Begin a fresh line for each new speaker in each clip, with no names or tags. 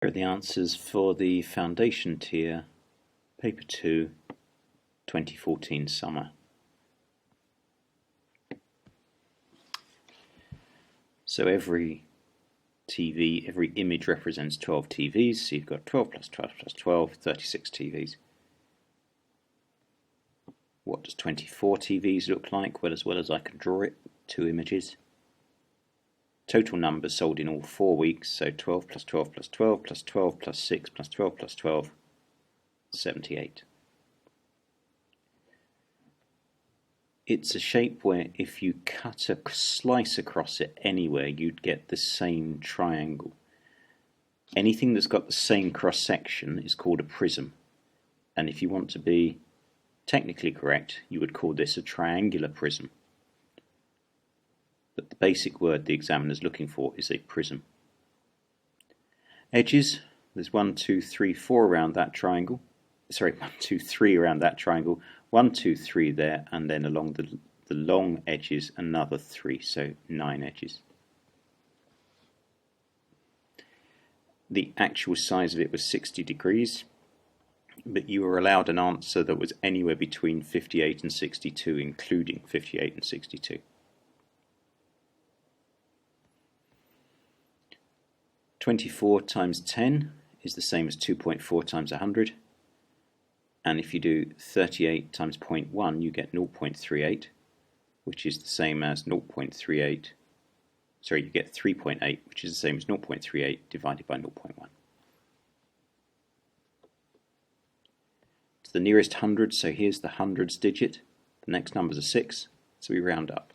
Here are the answers for the foundation tier, paper 2, 2014 summer. So every image represents 12 TVs, so you've got 12 plus 12 plus 12, 36 TVs. What does 24 TVs look like? Well, as I can draw it, 2 images. Total numbers sold in all 4 weeks, so 12 plus 12 plus 12 plus 12 plus 6 plus 12 plus 12, 78. It's a shape where if you cut a slice across it anywhere, you'd get the same triangle. Anything that's got the same cross-section is called a prism. And if you want to be technically correct, you would call this a triangular prism. But the basic word the examiner is looking for is a prism. Edges, there's 1, 2, 3, 4 around that triangle. Sorry, 1, 2, 3 around that triangle. 1, 2, 3 there, and then along the long edges another 3, so 9 edges. The actual size of it was 60 degrees, but you were allowed an answer that was anywhere between 58 and 62, including 58 and 62. (24 times 10 is the same as 2.4 times 100. And if you do 38 times 0.1, you get 0.38, which is the same as 0.38. Sorry, you get 3.8, which is the same as 0.38 divided by 0.1. To the nearest hundred, so here's the hundreds digit. The next number's a 6, so we round up.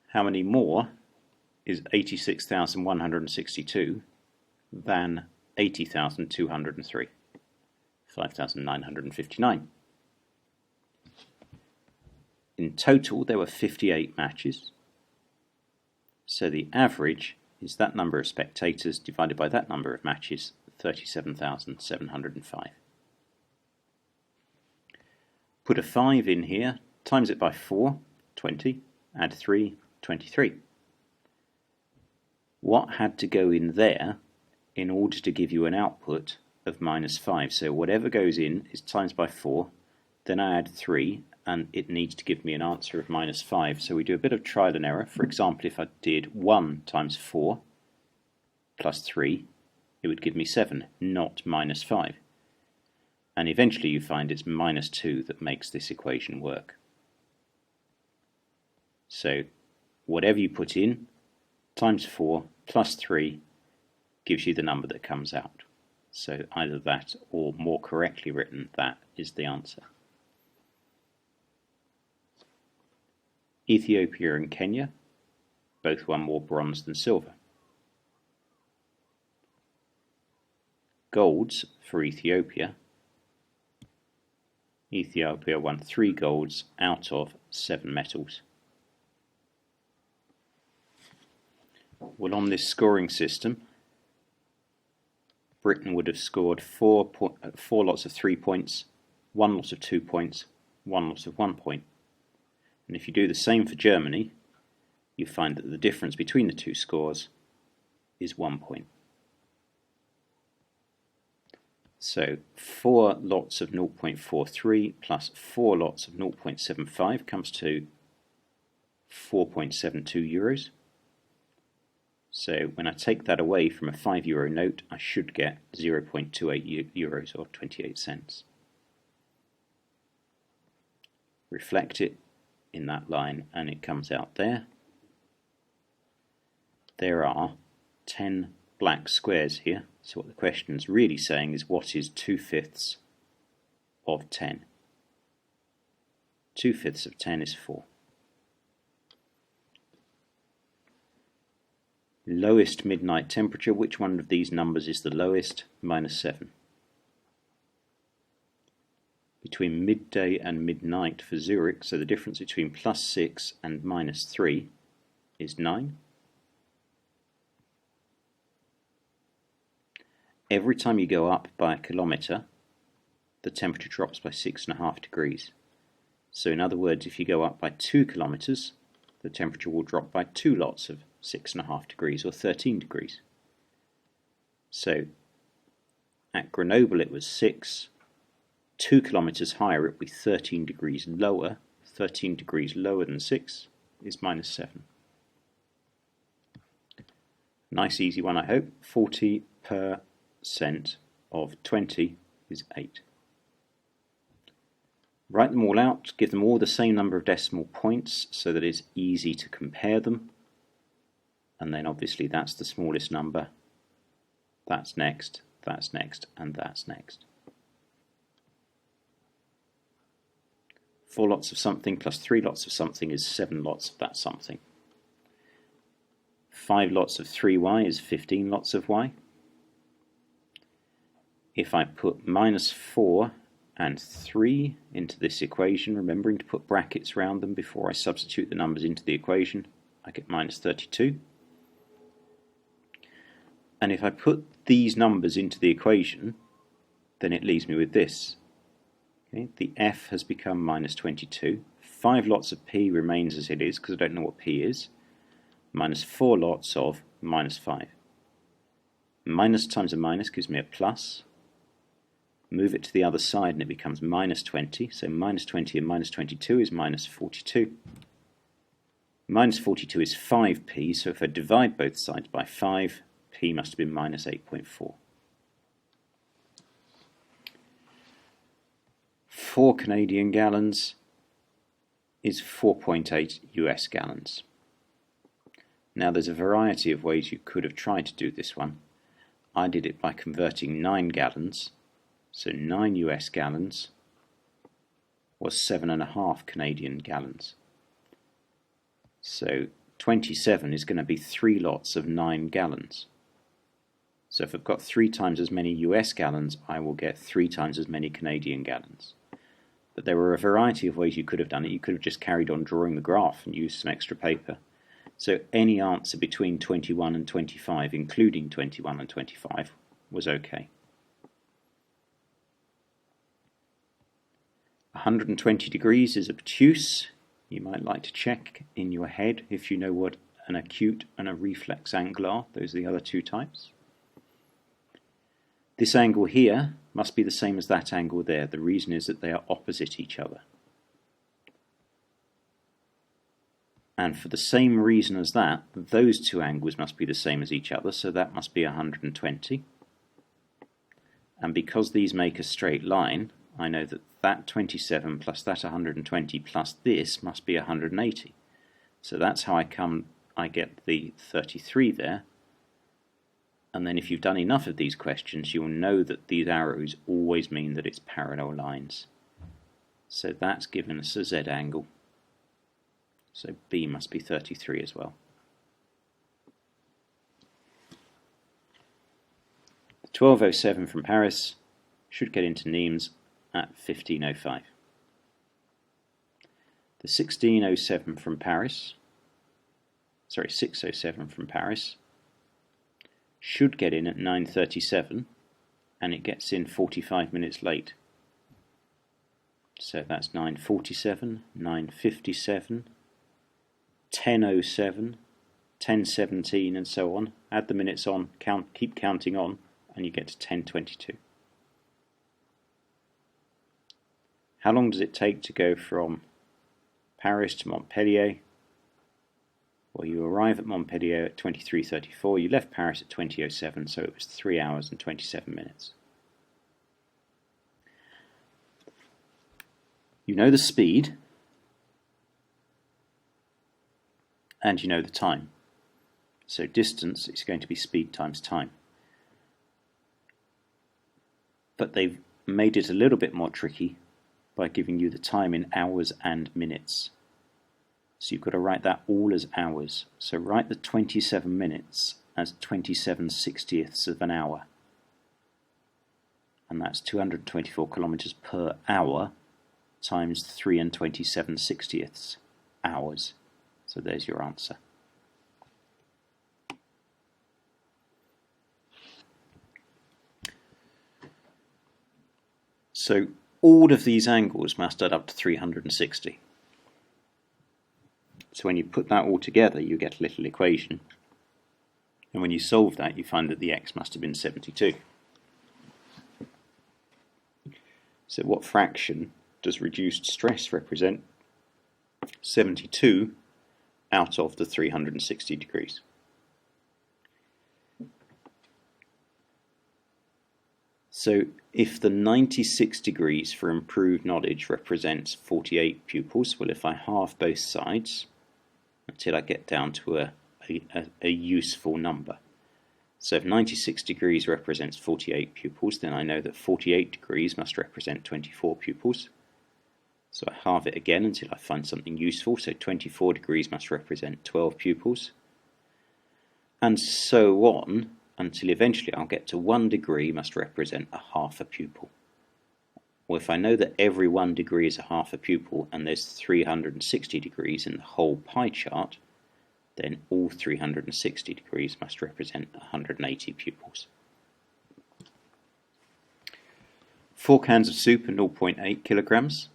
How many more is 86,162 than 80,203, 5,959. In total there were 58 matches, so the average is that number of spectators divided by that number of matches, 37,705. Put a 5 in here, times it by 4, 20, add 3, 23. What had to go in there in order to give you an output of -5? So whatever goes in is times by 4, then I add 3, and it needs to give me an answer of -5. So we do a bit of trial and error. For example, if I did 1 times 4 plus 3, it would give me 7, not -5. And eventually you find it's -2 that makes this equation work. So whatever you put in, times 4 plus 3 gives you the number that comes out. So either that, or more correctly written, that is the answer. Ethiopia and Kenya both won more bronze than silver. Golds for Ethiopia. Ethiopia won 3 golds out of 7 metals. Well, on this scoring system, Britain would have scored 4 lots of 3 points, 1 lot of 2 points, 1 lot of 1 point. And if you do the same for Germany, you find that the difference between the two scores is 1 point. So 4 lots of 0.43 plus 4 lots of 0.75 comes to 4.72 euros. So when I take that away from a €5 note, I should get 0.28 euros or 28 cents. Reflect it in that line and it comes out there. There are 10 black squares here. So what the question is really saying is, what is 2/5 of 10? 2/5 of 10 is 4. Lowest midnight temperature, which one of these numbers is the lowest? -7. Between midday and midnight for Zurich, so the difference between +6 and -3 is 9. Every time you go up by a kilometre, the temperature drops by 6.5 degrees. So in other words, if you go up by 2 kilometres, the temperature will drop by 2 lots of 6.5 degrees or 13 degrees. So at Grenoble it was 6, 2 kilometres higher it would be 13 degrees lower. 13 degrees lower than 6 is -7. Nice easy one, I hope. 40% of 20 is 8. Write them all out, give them all the same number of decimal points so that it's easy to compare them. And then obviously that's the smallest number. That's next, and that's next. 4 lots of something plus 3 lots of something is 7 lots of that something. 5 lots of 3y is 15 lots of y. If I put -4 and 3 into this equation, remembering to put brackets around them before I substitute the numbers into the equation, I get -32. And if I put these numbers into the equation, then it leaves me with this. Okay, the f has become -22. 5 lots of p remains as it is because I don't know what p is. -4 lots of -5. Minus times a minus gives me a plus. Move it to the other side and it becomes -20. So -20 and -22 is -42. -42 is 5p, so if I divide both sides by 5, p must have been -8.4. 4 Canadian gallons is 4.8 US gallons. Now there's a variety of ways you could have tried to do this one. I did it by converting 9 gallons, so 9 US gallons was 7.5 Canadian gallons. So 27 is going to be 3 lots of 9 gallons. So if I've got 3 times as many US gallons, I will get 3 times as many Canadian gallons. But there were a variety of ways you could have done it. You could have just carried on drawing the graph and used some extra paper. So any answer between 21 and 25, including 21 and 25, was okay. 120 degrees is obtuse. You might like to check in your head if you know what an acute and a reflex angle are. Those are the other 2 types. This angle here must be the same as that angle there. The reason is that they are opposite each other. And for the same reason as that, those 2 angles must be the same as each other, so that must be 120. And because these make a straight line, I know that that 27 plus that 120 plus this must be 180. So that's how I get the 33 there. And then if you've done enough of these questions, you'll know that these arrows always mean that it's parallel lines. So that's given us a Z angle. So B must be 33 as well. The 1207 from Paris should get into Nîmes at 1505. The 607 from Paris should get in at 9:37 and it gets in 45 minutes late. So that's 9:47, 9:57, 10:07, 10:17 and so on. Add the minutes on, keep counting on, and you get to 10:22. How long does it take to go from Paris to Montpellier? Well, you arrive at Montpellier at 23:34. You left Paris at 20:07, so it was 3 hours and 27 minutes. You know the speed, and you know the time. So distance is going to be speed times time. But they've made it a little bit more tricky by giving you the time in hours and minutes. So you've got to write that all as hours. So write the 27 minutes as 27/60ths of an hour. And that's 224 kilometers per hour times 3 and 27/60ths hours. So there's your answer. So all of these angles must add up to 360. So when you put that all together, you get a little equation And when you solve that, you find that the x must have been 72. So what fraction does reduced stress represent? 72 out of the 360 degrees. So if the 96 degrees for improved knowledge represents 48 pupils, well, if I halve both sides until I get down to a useful number. So if 96 degrees represents 48 pupils, then I know that 48 degrees must represent 24 pupils. So I halve it again until I find something useful. So 24 degrees must represent 12 pupils. And so on until eventually I'll get to 1 degree must represent a half a pupil. Well, if I know that every 1 degree is a half a pupil and there's 360 degrees in the whole pie chart, then all 360 degrees must represent 180 pupils. 4 cans of soup are 0.8 kilograms.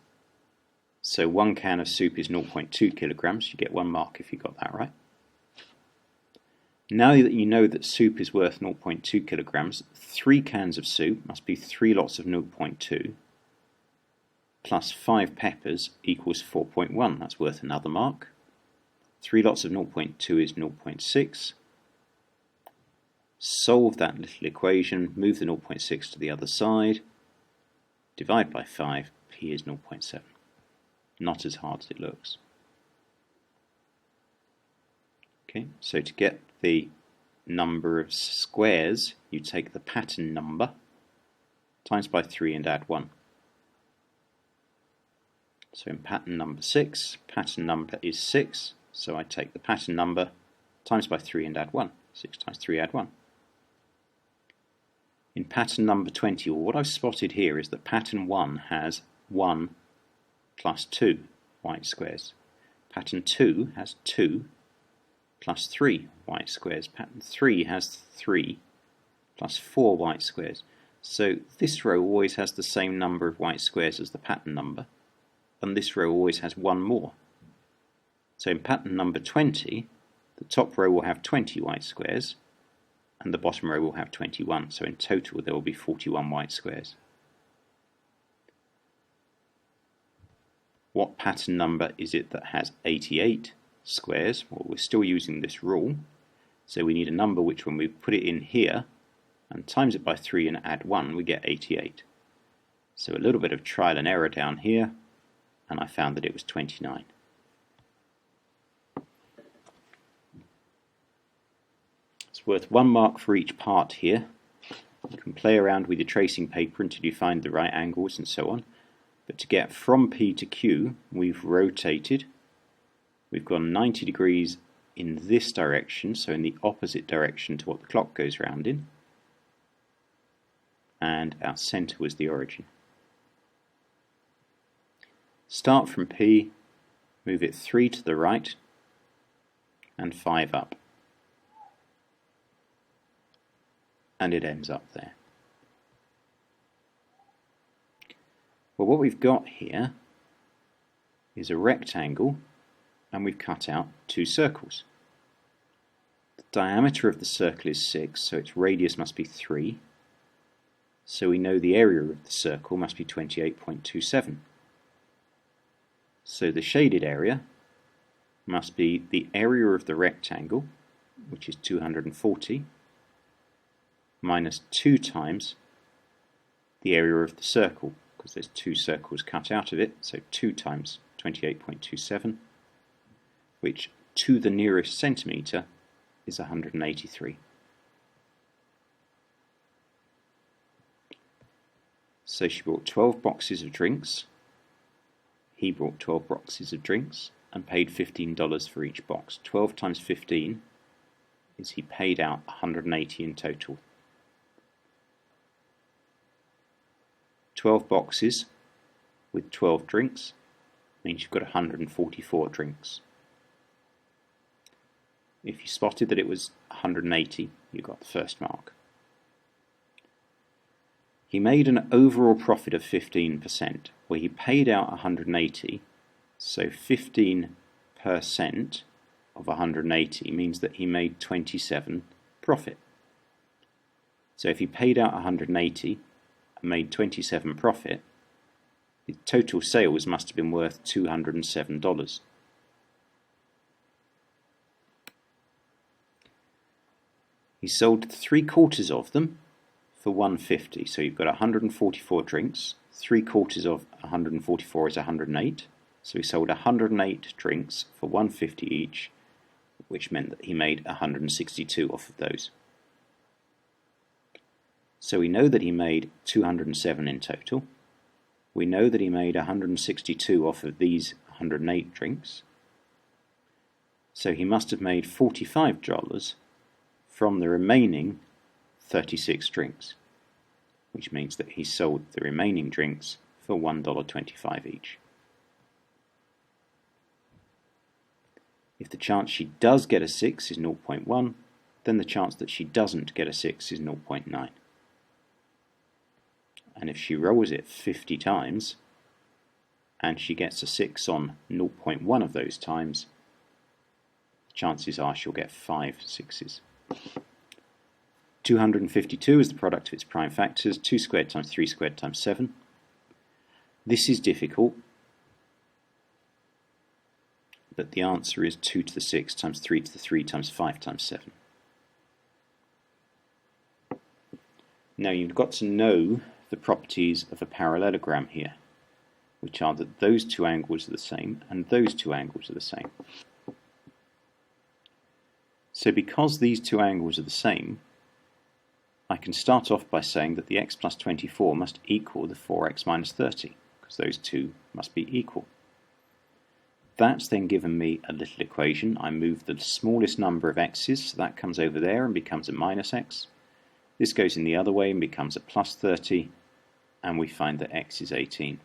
So 1 can of soup is 0.2 kilograms. You get 1 mark if you got that right. Now that you know that soup is worth 0.2 kilograms, 3 cans of soup must be 3 lots of 0.2 plus 5 peppers equals 4.1. That's worth another mark. 3 lots of 0.2 is 0.6. Solve that little equation, move the 0.6 to the other side, divide by 5, p is 0.7. Not as hard as it looks. Okay, so to get the number of squares, you take the pattern number times by 3 and add 1. So in pattern number 6, pattern number is 6. So I take the pattern number times by 3 and add 1. 6 times 3 add 1. In pattern number 20, well, what I've spotted here is that pattern 1 has 1 plus 2 white squares. Pattern 2 has 2 plus 3 white squares. Pattern 3 has 3 plus 4 white squares. So this row always has the same number of white squares as the pattern number, and this row always has 1 more. So in pattern number 20, the top row will have 20 white squares and the bottom row will have 21. So in total there will be 41 white squares. What pattern number is it that has 88 squares? Well, we're still using this rule. So we need a number which, when we put it in here and times it by 3 and add 1, we get 88. So a little bit of trial and error down here, and I found that it was 29. Worth 1 mark for each part here. You can play around with your tracing paper until you find the right angles and so on. But to get from P to Q, we've rotated. We've gone 90 degrees in this direction, so in the opposite direction to what the clock goes round in. And our centre was the origin. Start from P, move it 3 to the right and 5 up. And it ends up there. Well, what we've got here is a rectangle, and we've cut out 2 circles. The diameter of the circle is 6, so its radius must be 3. So we know the area of the circle must be 28.27. So the shaded area must be the area of the rectangle, which is 240, minus 2 times the area of the circle, because there's 2 circles cut out of it, so 2 times 28.27, which to the nearest centimetre is 183. So she bought 12 boxes of drinks, he bought 12 boxes of drinks and paid $15 for each box. 12 times 15 is he paid out 180 in total. 12 boxes with 12 drinks means you've got 144 drinks. If you spotted that it was 180, you got the first mark. He made an overall profit of 15%, where he paid out 180, so 15% of 180 means that he made 27 profit. So if he paid out 180 and made 27 profit, the total sales must have been worth $207. He sold 3/4 of them for $150. So you've got 144 drinks. 3/4 of 144 is 108. So he sold 108 drinks for $150 each, which meant that he made 162 off of those. So we know that he made 207 in total. We know that he made 162 off of these 108 drinks. So he must have made $45 from the remaining 36 drinks, which means that he sold the remaining drinks for $1.25 each. If the chance she does get a 6 is 0.1, then the chance that she doesn't get a 6 is 0.9. And if she rolls it 50 times and she gets a 6 on 0.1 of those times, chances are she'll get 5 6s. 252 is the product of its prime factors, 2 squared times 3 squared times 7. This is difficult, but the answer is 2 to the 6 times 3 to the 3 times 5 times 7. Now you've got to know the properties of a parallelogram here, which are that those two angles are the same and those two angles are the same. So because these two angles are the same, I can start off by saying that the x plus 24 must equal the 4x minus 30, because those two must be equal. That's then given me a little equation. I move the smallest number of x's, so that comes over there and becomes a minus x. This goes in the other way and becomes a plus 30, and we find that x is 18.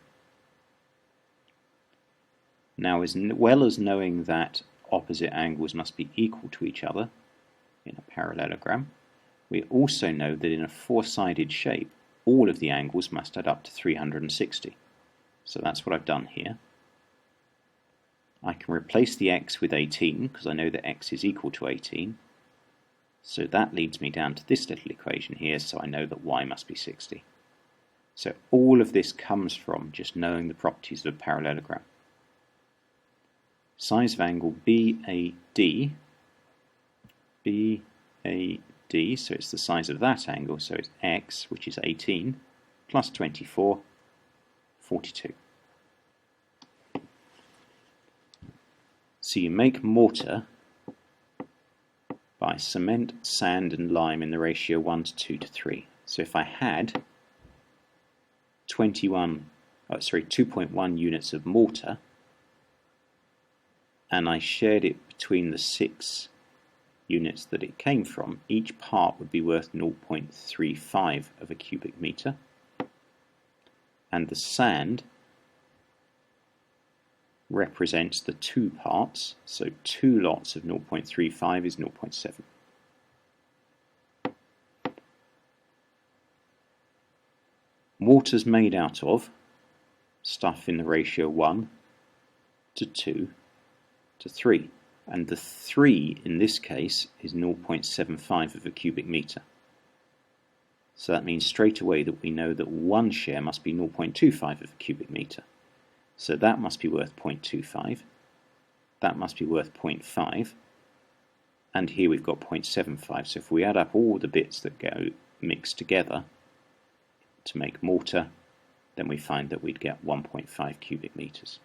Now, as well as knowing that opposite angles must be equal to each other in a parallelogram, we also know that in a four-sided shape, all of the angles must add up to 360. So that's what I've done here. I can replace the x with 18 because I know that x is equal to 18. So that leads me down to this little equation here, so I know that y must be 60. So all of this comes from just knowing the properties of a parallelogram. Size of angle BAD, so it's the size of that angle, so it's x, which is 18, plus 24, 42. So you make mortar by cement, sand and lime in the ratio 1 to 2 to 3. So if I had 2.1 units of mortar, and I shared it between the 6 units that it came from, each part would be worth 0.35 of a cubic meter, and the sand represents the 2 parts, so 2 lots of 0.35 is 0.7. Mortar's made out of stuff in the ratio 1 to 2 to 3, and the 3 in this case is 0.75 of a cubic meter. So that means straight away that we know that one share must be 0.25 of a cubic meter. So that must be worth 0.25, that must be worth 0.5, and here we've got 0.75. So if we add up all the bits that go mixed together to make mortar, then we find that we'd get 1.5 cubic meters.